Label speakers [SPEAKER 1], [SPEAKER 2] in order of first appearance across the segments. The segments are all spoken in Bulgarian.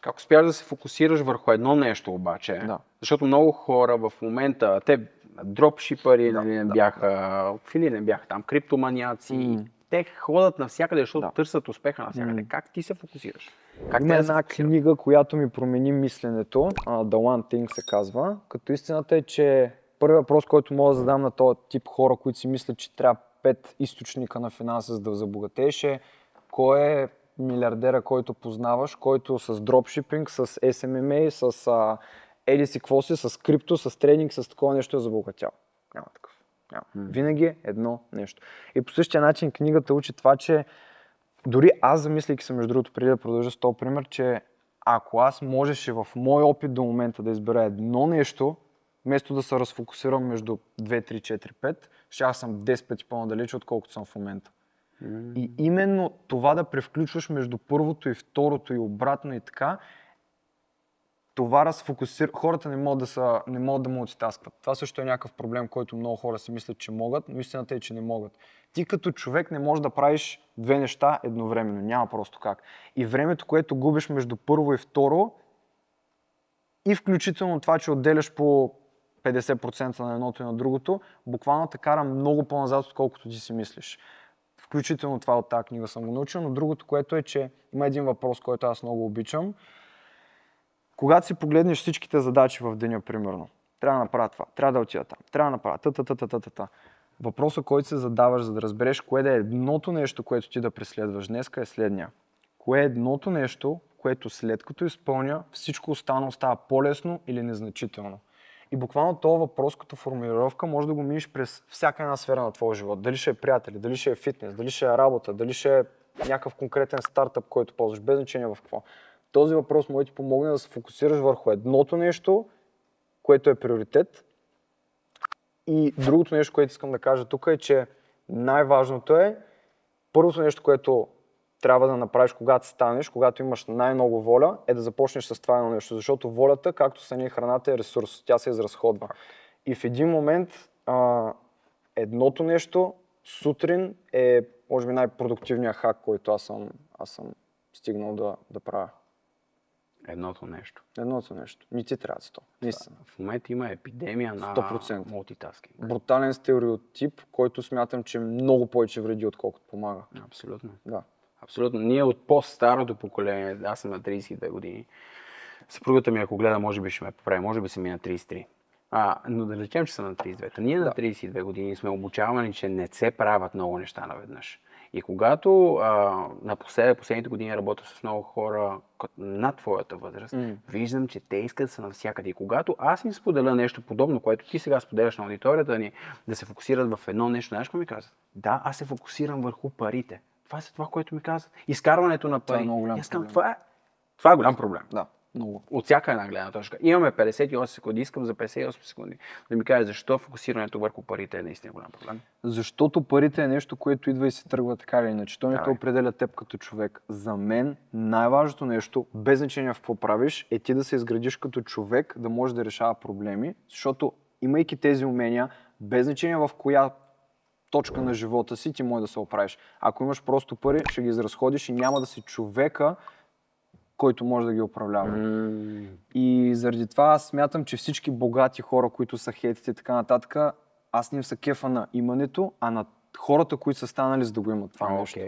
[SPEAKER 1] Как успяваш да се фокусираш върху едно нещо обаче, защото много хора в момента, те дропшипъри, не бяха, какви не бяха там, криптоманяци, те ходят навсякъде, защото търсят успеха навсякъде. Как ти се фокусираш?
[SPEAKER 2] Има една книга, която ми промени мисленето, The One Thing се казва, като истината е, че първият въпрос, който мога да задам на този тип хора, които си мислят, че трябва 5 източника на финанси, за да забогатееш, е кой е милиардера, който познаваш, който с дропшипинг, с SMMA, с еди си какво си, с крипто, с трейнинг, с такова нещо е забогатял. Няма такъв. Няма. Винаги е едно нещо. И по същия начин книгата учи това, че дори аз замисляйки се, между другото, преди да продължа с този пример, че ако аз можеше в мой опит до момента да избера едно нещо, вместо да се разфокусирам между 2, 3, 4, 5, ще аз съм 10 пъти по-надалече, отколкото съм в момента. И именно това да превключваш между първото и второто и обратно и така, това разфокусира. Хората не могат да мултитаскват. Това също е някакъв проблем, който много хора си мислят, че могат, но истината е, че не могат. Ти като човек не можеш да правиш две неща едновременно. Няма просто как. И времето, което губиш между първо и второ, и включително това, че отделяш по 50% на едното и на другото, буквално те кара много по-назад, отколкото ти си мислиш. Включително това от тази книга съм го научил, но другото, което е, че има един въпрос, който аз много обичам. Когато си погледнеш всичките задачи в деня, примерно, трябва да направя това, трябва да отида там, трябва да направя та. Въпросът, който се задаваш, за да разбереш кое да е едното нещо, което ти да преследваш днеска, е следния. Кое е едното нещо, което след като изпълня, всичко останало става по-лесно или незначително. И буквално този въпрос като формулировка може да го минеш през всяка една сфера на твоя живот. Дали ще е приятели, дали ще е фитнес, дали ще е работа, дали ще е някакъв конкретен стартъп, който ползваш, без значение в какво. Този въпрос може да ти помогне да се фокусираш върху едното нещо, което е приоритет. И другото нещо, което искам да кажа тук е, че най-важното е, първото нещо, което трябва да направиш, когато станеш, когато имаш най-много воля, е да започнеш с това едно нещо. Защото волята, както са ние храната, е ресурс. Тя се изразходва. И в един момент едното нещо сутрин е, може би, най-продуктивният хак, който аз съм стигнал да правя.
[SPEAKER 1] Едното нещо.
[SPEAKER 2] Едното нещо. Ми ти трябва 100.
[SPEAKER 1] В момента има епидемия на
[SPEAKER 2] 100%.
[SPEAKER 1] мултитаскинг.
[SPEAKER 2] Брутален стереотип, който смятам, че много повече вреди, отколкото помага.
[SPEAKER 1] Абсолютно.
[SPEAKER 2] Да.
[SPEAKER 1] Абсолютно. Ние от по-старото поколение, аз съм на 32 години, съпругата ми, ако гледа, може би ще ме поправи, може би съм и на 33. Но да речем, че съм на 32. Ние на 32 години сме обучавани, че не се правят много неща наведнъж. И когато последните години работя с много хора над твоята възраст, виждам, че те искат да са навсякъде. И когато аз им споделя нещо подобно, което ти сега споделяш на аудиторията ни, да се фокусират в едно нещо, нещо ми казват, да, аз се фокусирам върху парите. Това е това, което ми казват. Изкарването на пари. Това е голям проблем.
[SPEAKER 2] Да. Много.
[SPEAKER 1] От всяка една гледна точка. Имаме 58 секунди, искам за 58 секунди да ми кажеш защо фокусирането върху парите е наистина голям проблем.
[SPEAKER 2] Защото парите е нещо, което идва и се тръгва така или иначе. То не те определя теб като човек. За мен най-важното нещо, без значение в какво правиш, е ти да се изградиш като човек, да можеш да решава проблеми, защото имайки тези умения, без значение в коя точка на живота си, ти може да се оправиш. Ако имаш просто пари, ще ги изразходиш и няма да си човека, който може да ги управлява. И заради това аз смятам, че всички богати хора, които са хейтите и така нататък, аз не им са кефа на имането, а на хората, които са станали за да го имат това нещо.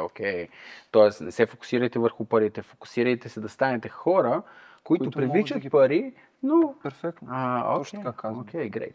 [SPEAKER 1] Окей. Тоест не се фокусирайте върху парите, фокусирайте се да станете хора, които привличат пари, но...
[SPEAKER 2] Перфектно.
[SPEAKER 1] Точно така казвам. Окей, great.